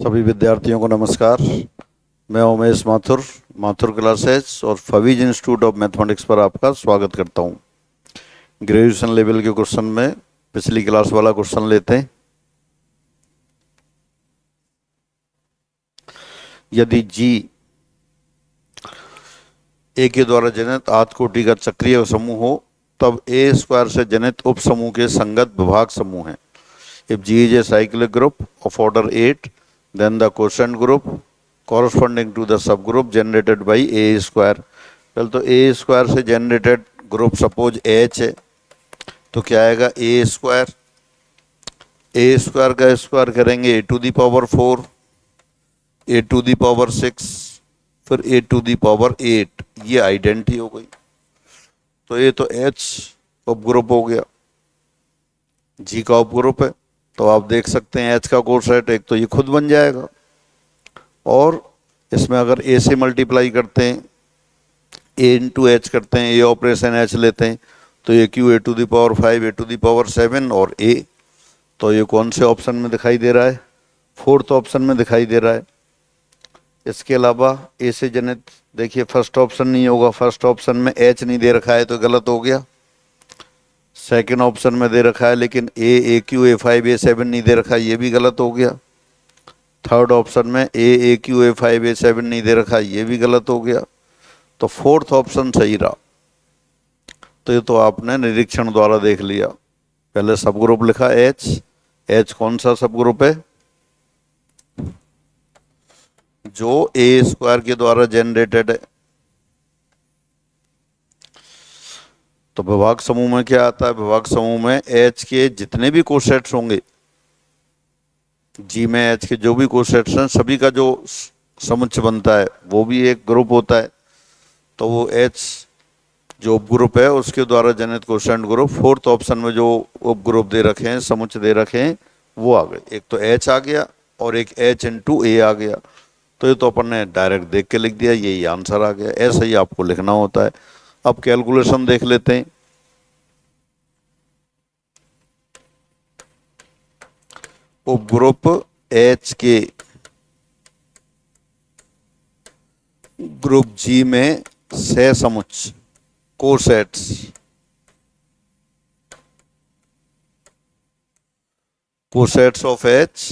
सभी विद्यार्थियों को नमस्कार। मैं उमेश माथुर, माथुर क्लासेस और फवीज इंस्टीट्यूट ऑफ मैथमेटिक्स पर आपका स्वागत करता हूं। ग्रेजुएशन लेवल के क्वेश्चन में पिछली क्लास वाला क्वेश्चन लेते हैं। यदि जी ए के द्वारा जनित आठ कोटि का चक्रीय समूह हो तब ए स्क्वायर से जनित उप समूह के संगत विभाग समूह हैं। If G is a cyclic group of order 8, then the quotient group corresponding to the subgroup generated by A square. पहले तो A square से generated group suppose H है, तो क्या आएगा A square, A square का स्क्वायर करेंगे A to the power 4, A to the power 6, फिर A to the power 8, ये आइडेंटिटी हो गई। तो ये तो H उप ग्रुप हो गया, G का उप ग्रुप है, तो आप देख सकते हैं एच का कोसेट एक तो ये खुद बन जाएगा, और इसमें अगर ए से मल्टीप्लाई करते हैं, ए इंटू एच करते हैं, ए ऑपरेशन एच लेते हैं, तो ये Q A to the power 5 A to the power 7 और ए, तो ये कौन से ऑप्शन में दिखाई दे रहा है? फोर्थ ऑप्शन में दिखाई दे रहा है। इसके अलावा ए से जनित देखिए फर्स्ट ऑप्शन नहीं होगा, फर्स्ट ऑप्शन में एच नहीं दे रखा है तो गलत हो गया। सेकेंड ऑप्शन में दे रखा है लेकिन ए क्यू ए 5 ए 7 नहीं दे रखा है, ये भी गलत हो गया। थर्ड ऑप्शन में ए क्यू ए 5 ए 7 नहीं दे रखा है, ये भी गलत हो गया। तो फोर्थ ऑप्शन सही रहा। तो ये तो आपने निरीक्षण द्वारा देख लिया। पहले सब ग्रुप लिखा एच, एच कौन सा सब ग्रुप है? जो ए स्क्वायर के द्वारा जनरेटेड है। तो विभाग समूह में क्या आता है? विभाग समूह में एच के जितने भी कोसेट्स होंगे, जी में एच के जो भी कोसेट्स हैं, सभी का जो समुच्चय बनता है वो भी एक ग्रुप होता है। तो वो एच जो उप ग्रुप है उसके द्वारा जनित कोसेंट ग्रुप, फोर्थ ऑप्शन में जो उप ग्रुप दे रखे हैं, समुच्चय दे रखे हैं, वो आ गए। एक तो एच आ गया और एक एच इंटू ए आ गया। तो ये तो अपन ने डायरेक्ट देख के लिख दिया, यही आंसर आ गया। ऐसा ही आपको लिखना होता है। अब कैलकुलेशन देख लेते हैं। उपग्रुप एच के ग्रुप जी में सह समुच्चय cosets, cosets of H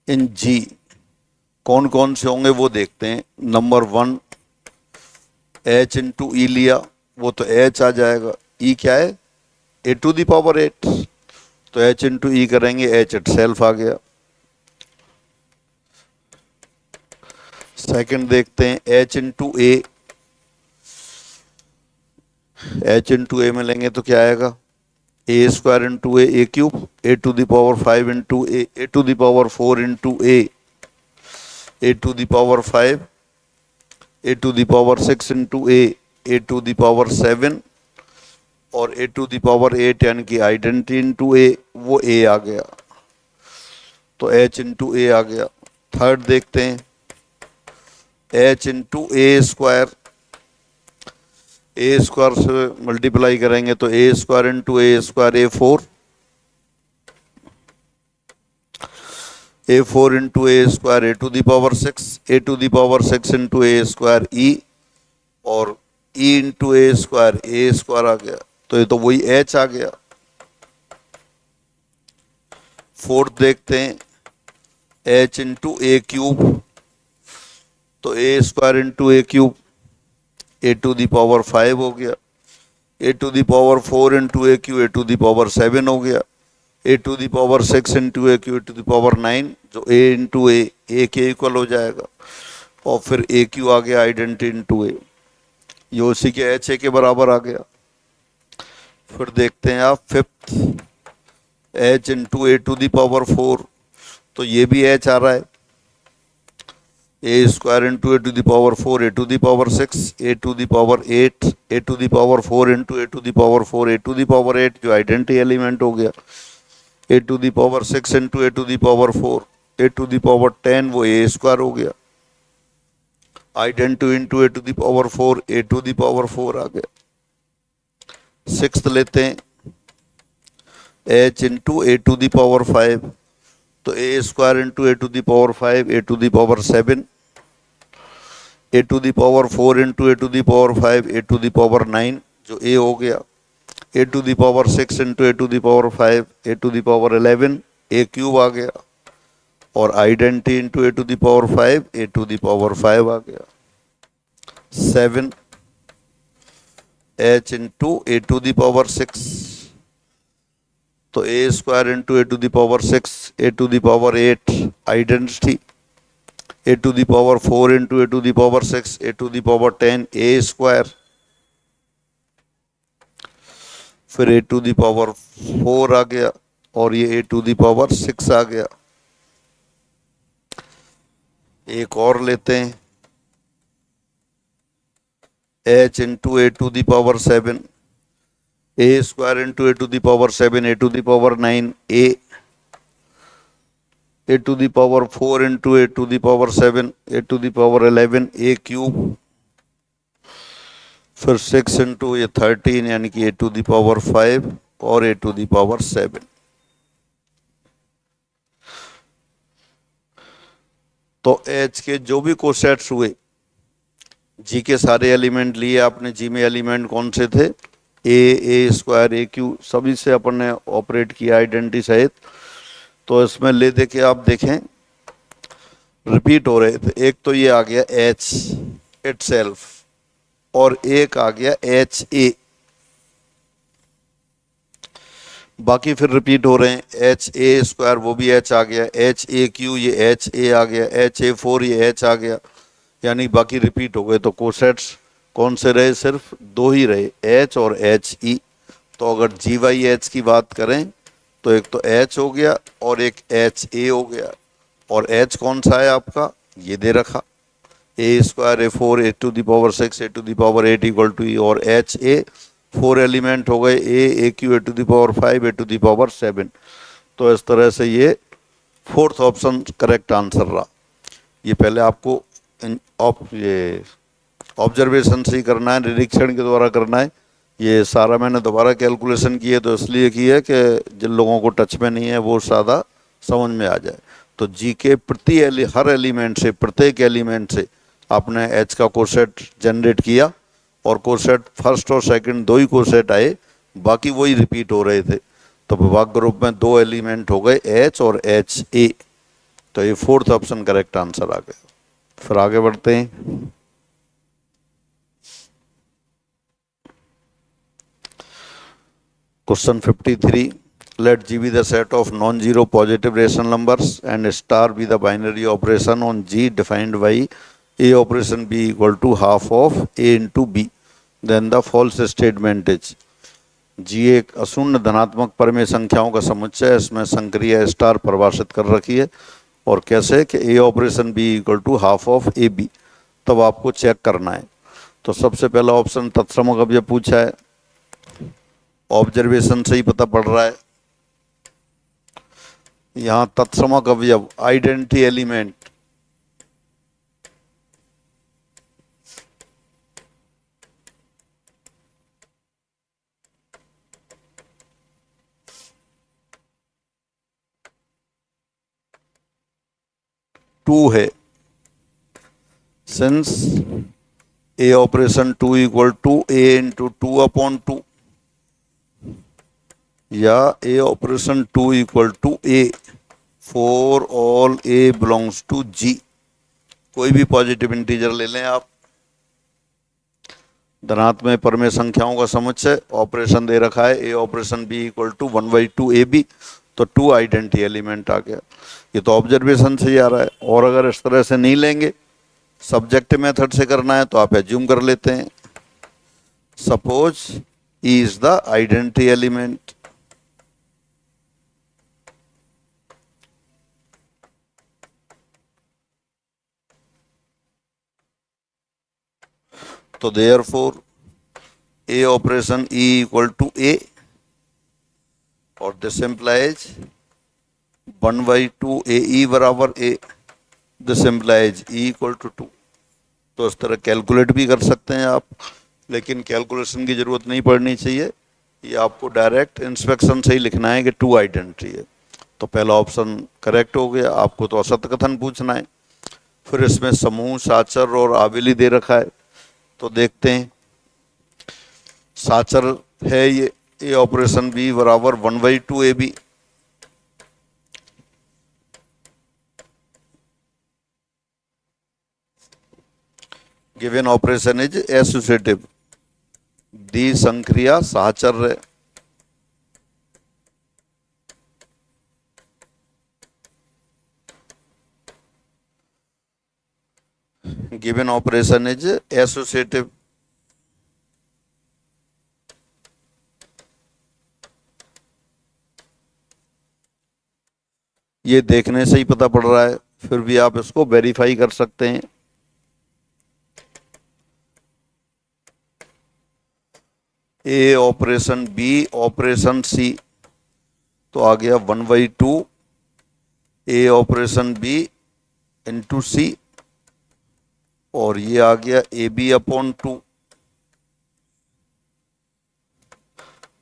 in जी कौन कौन से होंगे वो देखते हैं। नंबर 1 एच इंटू ई लिया, वो तो एच आ जाएगा। ई क्या है? ए टू द पावर 8, तो एच इंटू ई करेंगे, एच इट सेल्फ आ गया। सेकंड देखते हैं H into A, H into A में लेंगे तो क्या आएगा? A square into A cube, A to the power 5 into A to the power 4 into A to the power 5, A to the power 6 into A to the power 7 और ए to the power 8 यानी कि identity into ए, वो ए आ गया। तो H into ए आ गया। Third देखते हैं H into A square, A square से मल्टीप्लाई करेंगे तो A square into A square A four into A square A to the power 6, A to the power 6 into A square E, और E into A square आ गया। तो ये तो वही H आ गया। फोर्थ देखते हैं एच इंटू ए क्यूब, तो A square into A cube, A to the power 5 हो गया। A to the power 4 into A cube, A to the power 7 हो गया। A to the power 6 into A cube, A to the power 9, जो ए into ए के equal हो जाएगा। और फिर ए क्यू आ गया आइडेंटिटी इंटू ए, ये उसी के एच ए के बराबर आ गया। फिर देखते हैं आप fifth H into A to the power 4, तो ये भी एच आ रहा है। A square into A to the power 4, A to the power 6, A to the power 8, A to the power 4 into A to the power 4, A to the power 8 जो identity element हो गया। A to the power 6 into A to the power 4, A to the power 10 वो A square हो गया। Identity into A to the power 4, A to the power 4 आ गया। Sixth लेते हैं h into A to the power 5, तो A square into A to the power 5, A to the power 7, A to the power 4 into A to the power 5, A to the power 9, जो A हो गया, A to the power 6 into A to the power 5, A to the power 11, A cube आ गया, और identity into A to the power 5, A to the power 5 आ गया। 7 h into A to the power 6, तो A square into A to the power 6, A to the power 8 identity, A to the power 4 into A to the power 6, A to the power 10 a square, फिर a to the power 4 आ गया, और ये a to the power 6 आ गया। एक और लेते हैं, h into A to the power 7, a square into A to the power 7, A to the power 9 a to the power 4 into A to the power 7, A to the power 11 A cube, फिर 6 into ये 13 यानी कि ए to the power 5 और ए to the power 7। तो h के जो भी cosets हुए, जी के सारे एलिमेंट लिए आपने, जी में एलिमेंट कौन से थे, ए स्क्वायर ए क्यू, सभी से अपन ने ऑपरेट किया आइडेंटिटी सहित। तो इसमें ले दे के आप देखें रिपीट हो रहे थे। एक तो ये आ गया एच इटसेल्फ, और एक आ गया एच ए, बाकी फिर रिपीट हो रहे हैं। एच ए स्क्वायर वो भी एच आ गया, एच ए क्यू ये एच ए आ गया, एच ए 4 ये एच आ गया, यानी बाकी रिपीट हो गए। तो कोसेट्स कौन से रहे, सिर्फ दो ही रहे, एच और एच ई। तो अगर जी वाई एच की बात करें तो एक तो एच हो गया और एक एच ए हो गया, और एच कौन सा है आपका, ये दे रखा, A square A 4 A to the power 6 A to the power 8 equal to E, और एच ए 4 एलिमेंट हो गए, A cube A to the power 5 A to the power 7। तो इस तरह से ये फोर्थ ऑप्शन करेक्ट आंसर रहा। ये पहले आपको ये ऑब्जर्वेशन से ही करना है, निरीक्षण के द्वारा करना है। ये सारा मैंने दोबारा कैलकुलेशन की है, तो इसलिए की है कि जिन लोगों को टच में नहीं है वो सादा समझ में आ जाए। तो जी के हर एलिमेंट से, प्रत्येक एलिमेंट से आपने एच का कोसेट जनरेट किया, और कोसेट फर्स्ट और सेकंड दो ही कोसेट आए, बाकी वही रिपीट हो रहे थे। तो विभाग ग्रुप में दो एलिमेंट हो गए, एच और एच ए। तो ये फोर्थ ऑप्शन करेक्ट आंसर आ गया। फिर आगे बढ़ते हैं। Question 53. Let G be the set of non-zero positive rational numbers and star be the binary operation on G defined by A operation B equal to half of A into B. Then the false statement is G एक अशून्य धनात्मक परमेय संख्याओं का समुच्चय है, इसमें संक्रिया star परिभाषित कर रखी है, और कैसे कि A operation B equal to half of A B. तब आपको चेक करना है। तो सबसे पहला ऑप्शन तत्समक अवयव पूछा है, ऑब्जर्वेशन से ही पता पड़ रहा है। यहां तत्समक अवयव आइडेंटिटी एलिमेंट टू है, since A operation two equal to A into 2/2, या A operation 2 equal to A for all A belongs to G. कोई भी पॉजिटिव इंटीजर ले लें आप, धनात्मक परमेय संख्याओं का समुच्चय, ऑपरेशन दे रखा है A operation B equal to 1/2 A B, तो 2 आइडेंटिटी एलिमेंट आ गया। ये तो ऑब्जर्वेशन से ही आ रहा है। और अगर इस तरह से नहीं लेंगे, सब्जेक्टिव मेथड से करना है, तो आप एज्यूम कर लेते हैं suppose E is the identity element, तो therefore A operation E equal to A, और दिस इम्प्लाइज 1/2 ए ई बराबर ए, this implies E equal to 2। तो इस तरह कैलकुलेट भी कर सकते हैं आप, लेकिन कैलकुलेशन की ज़रूरत नहीं पड़नी चाहिए। ये आपको डायरेक्ट इंस्पेक्शन से ही लिखना है कि टू आइडेंटिटी है। तो पहला ऑप्शन करेक्ट हो गया। आपको तो असत कथन पूछना है। फिर इसमें समूह, साचर और आवेली दे रखा है, तो देखते हैं। साचर है ये ए ऑपरेशन बी बराबर 1/2 A B. Given operation is associative, दी संक्रिया साहचर्य। Given operation is associative. ये देखने से ही पता पड़ रहा है, फिर भी आप इसको वेरीफाई कर सकते हैं। ए ऑपरेशन बी ऑपरेशन सी, तो आ गया 1/2 ए ऑपरेशन बी इंटू सी, और ये आ गया ए बी अपॉन 2,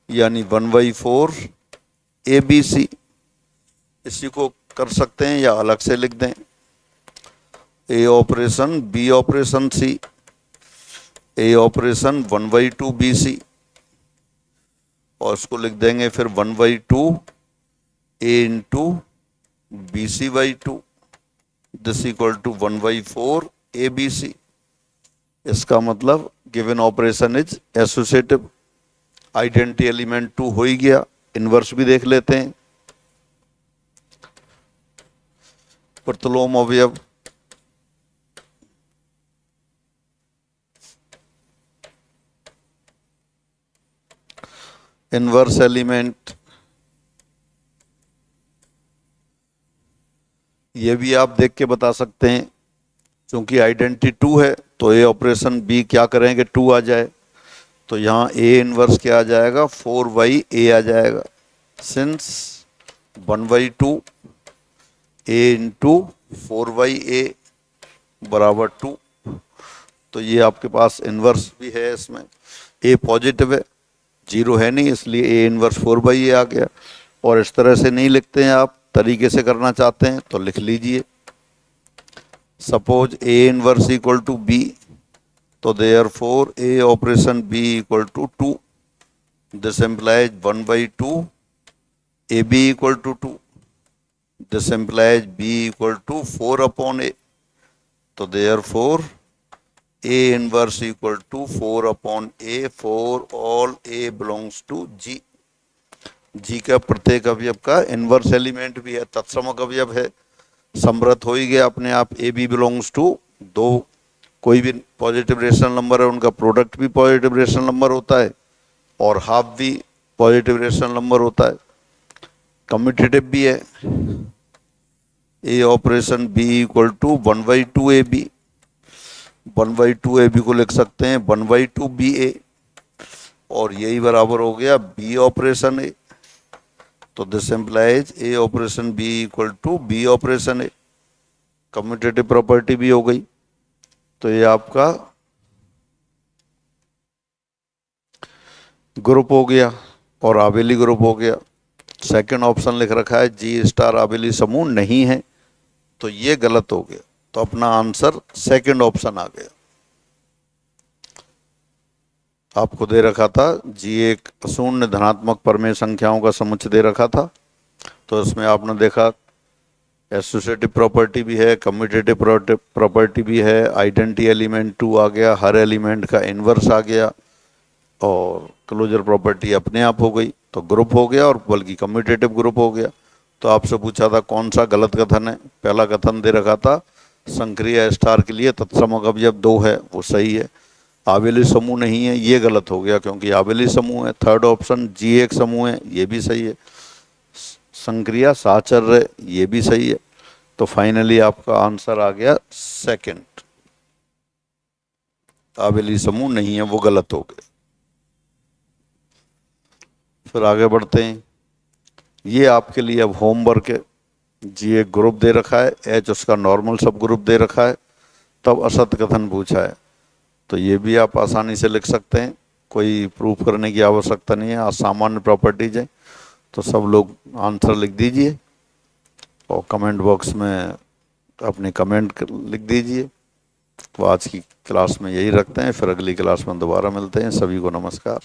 यानी 1/4 ए बी सी। इसी को कर सकते हैं या अलग से लिख दें, A operation B operation C, A operation 1/2 B C, और इसको लिख देंगे फिर 1/2 A into B C by 2, this equal to 1/4 A B C. इसका मतलब given operation is associative. Identity element 2 हो ही गया। इनवर्स भी देख लेते हैं। प्रतिलोम अवयव, इनवर्स एलिमेंट, ये भी आप देख के बता सकते हैं। क्योंकि आइडेंटिटी 2 है तो ए ऑपरेशन बी क्या करेंगे 2 आ जाए, तो यहाँ ए इनवर्स क्या आ जाएगा 4/a आ जाएगा। सिंस 1/2 ए इंटू 4/a बराबर 2, तो ये आपके पास इनवर्स भी है। इसमें ए पॉजिटिव है, जीरो है नहीं, इसलिए ए इनवर्स 4/a आ गया। और इस तरह से नहीं लिखते हैं आप, तरीके से करना चाहते हैं तो लिख लीजिए। Suppose A inverse equal to B, तो therefore A operation B equal to 2, this implies 1/2 A B equal to 2, this implies B equal to 4/a, तो therefore A inverse equal to 4/a for all A belongs to G। G का प्रत्येक अवयव का inverse element भी है, तत्समक अवयव है, समृद्ध हो ही गया अपने आप। ए बी बिलोंग्स टू दो, कोई भी पॉजिटिव रेशनल नंबर है उनका प्रोडक्ट भी पॉजिटिव रेशनल नंबर होता है और हाफ भी पॉजिटिव रेशनल नंबर होता है, कम्यूटेटिव भी है। A operation B equal to 1/2 A B, 1/2 A B को लिख सकते हैं 1/2 बी ए, और यही बराबर हो गया बी ऑपरेशन ए, तो this implies A operation B equal to B operation A. Commutative property भी हो गई। तो ये आपका ग्रुप हो गया और आवेली ग्रुप हो गया। सेकंड ऑप्शन लिख रखा है जी स्टार आवेली समूह नहीं है, तो ये गलत हो गया। तो अपना आंसर सेकंड ऑप्शन आ गया। आपको दे रखा था जी एक शून्य धनात्मक परमेय संख्याओं का समुच्चय दे रखा था, तो इसमें आपने देखा एसोसिएटिव प्रॉपर्टी भी है, कम्यूटेटिव प्रॉपर्टी भी है, आइडेंटिटी एलिमेंट 2 आ गया, हर एलिमेंट का इनवर्स आ गया, और क्लोजर प्रॉपर्टी अपने आप हो गई। तो ग्रुप हो गया, और बल्कि कम्यूटेटिव ग्रुप हो गया। तो आपसे पूछा था कौन सा गलत कथन है। पहला कथन दे रखा था संक्रिया स्टार के लिए तत्समक अवयव 2 है, वो सही है। आवेली समूह नहीं है, ये गलत हो गया क्योंकि आवेली समूह है। थर्ड ऑप्शन जी एक समूह है, ये भी सही है। संक्रिया साचर्य, ये भी सही है। तो फाइनली आपका आंसर आ गया सेकंड, आवेली समूह नहीं है, वो गलत हो गए। फिर आगे बढ़ते हैं। ये आपके लिए अब होमवर्क है। जी एक ग्रुप दे रखा है, एच उसका नॉर्मल सब ग्रुप दे रखा है, तब असत कथन पूछा है। तो ये भी आप आसानी से लिख सकते हैं। कोई प्रूफ करने की आवश्यकता नहीं है, आज सामान्य प्रॉपर्टीज है। तो सब लोग आंसर लिख दीजिए और कमेंट बॉक्स में अपने कमेंट लिख दीजिए। तो आज की क्लास में यही रखते हैं, फिर अगली क्लास में दोबारा मिलते हैं। सभी को नमस्कार।